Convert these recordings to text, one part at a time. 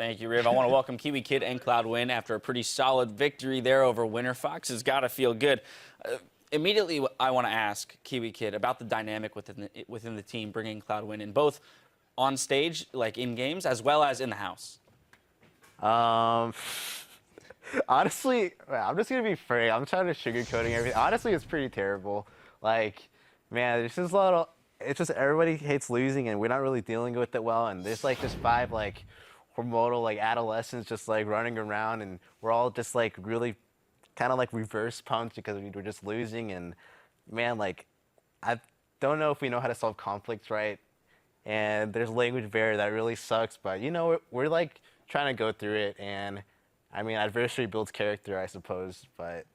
Thank you, Riv. I want to welcome Kiwikid and Cloudnguyen after a pretty solid victory there over Winter Fox. Has got to feel good. Immediately, I want to ask Kiwikid about the dynamic within the team, bringing Cloudnguyen in, both on stage, like in games, as well as in the house. Honestly, I'm just gonna be frank. I'm trying to sugarcoating everything. Honestly, it's pretty terrible. Like, man, there's just a lot of. It's just everybody hates losing, and we're not really dealing with it well. And there's like just five like hormonal like adolescents just like running around, and we're all just like really kind of like reverse pumped because we're just losing. And man, like, I don't know if we know how to solve conflicts right. And there's language barrier that really sucks. But you know, we're like trying to go through it, and I mean, adversity builds character, I suppose, but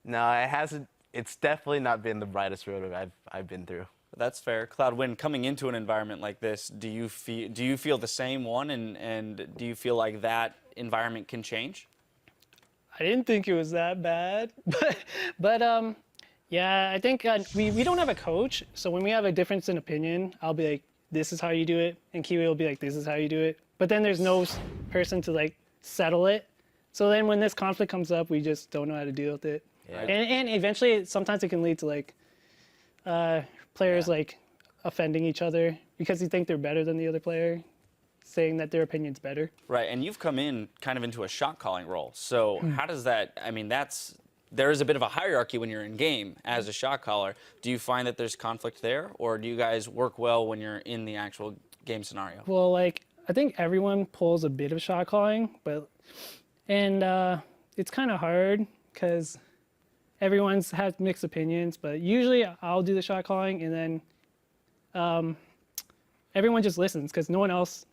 no, it hasn't. It's definitely not been the brightest road I've been through. That's fair. Cloudnguyen, coming into an environment like this, do you feel the same one, and do you feel like that environment can change? I didn't think it was that bad, but yeah, I think we don't have a coach, so when we have a difference in opinion, I'll be like, this is how you do it, and Kiwi will be like, this is how you do it. But then there's no person to like settle it. So then when this conflict comes up, we just don't know how to deal with it. Yeah. And eventually, sometimes it can lead to like players like offending each other because you think they're better than the other player, saying that their opinion's better. Right, and you've come in kind of into a shot calling role. So how does that, I mean, there is a bit of a hierarchy when you're in game as a shot caller. Do you find that there's conflict there, or do you guys work well when you're in the actual game scenario? Well, like, I think everyone pulls a bit of shot calling, and it's kind of hard because everyone's has mixed opinions, but usually I'll do the shot calling, and then everyone just listens because no one else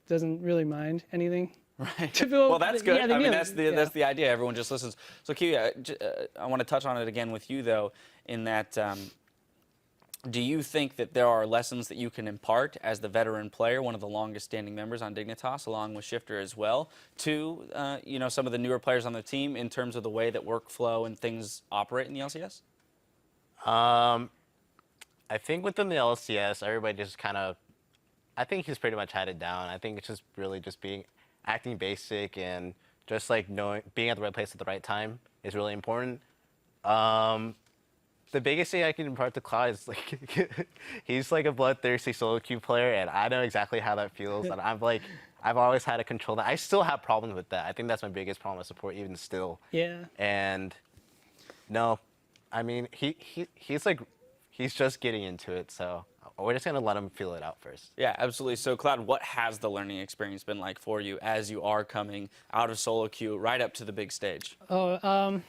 doesn't really mind anything. Right. Well, that's good. Yeah, I mean, that's the idea. Everyone just listens. So, Kiwi, I want to touch on it again with you, though, in that do you think that there are lessons that you can impart as the veteran player, one of the longest-standing members on Dignitas, along with Shifter as well, to you know, some of the newer players on the team in terms of the way that workflow and things operate in the LCS? I think within the LCS, everybody just kind of, I think he's pretty much had it down. I think it's just really just acting basic and just like being at the right place at the right time is really important. The biggest thing I can impart to Cloud is like he's like a bloodthirsty solo queue player, and I know exactly how that feels. And I've always had to control that. I still have problems with that. I think that's my biggest problem with support, even still. Yeah. And no, I mean he's just getting into it, so we're just gonna let him feel it out first. Yeah, absolutely. So, Cloud, what has the learning experience been like for you as you are coming out of solo queue right up to the big stage? Oh,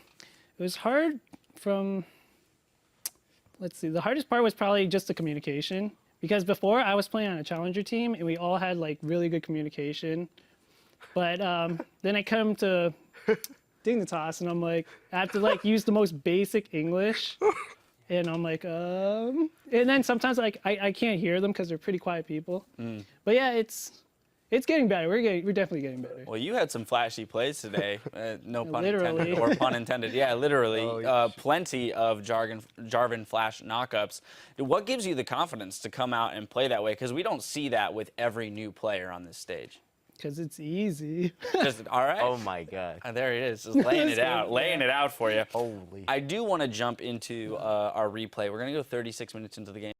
it was hard from. Let's see, the hardest part was probably just the communication, because before I was playing on a challenger team and we all had like really good communication, but then I come to Dignitas and I'm like, I have to like use the most basic English, and I'm like, and then sometimes like I can't hear them because they're pretty quiet people. But yeah, it's getting better. We're definitely getting better. Well, you had some flashy plays today. No pun Literally. intended, or pun intended. Yeah, literally. Oh, plenty of Jarvan Flash knockups. What gives you the confidence to come out and play that way? Because we don't see that with every new player on this stage. Because it's easy. All right. Oh my God. There it is, just laying it out, laying it out for you. Holy. I do want to jump into our replay. We're going to go 36 minutes into the game.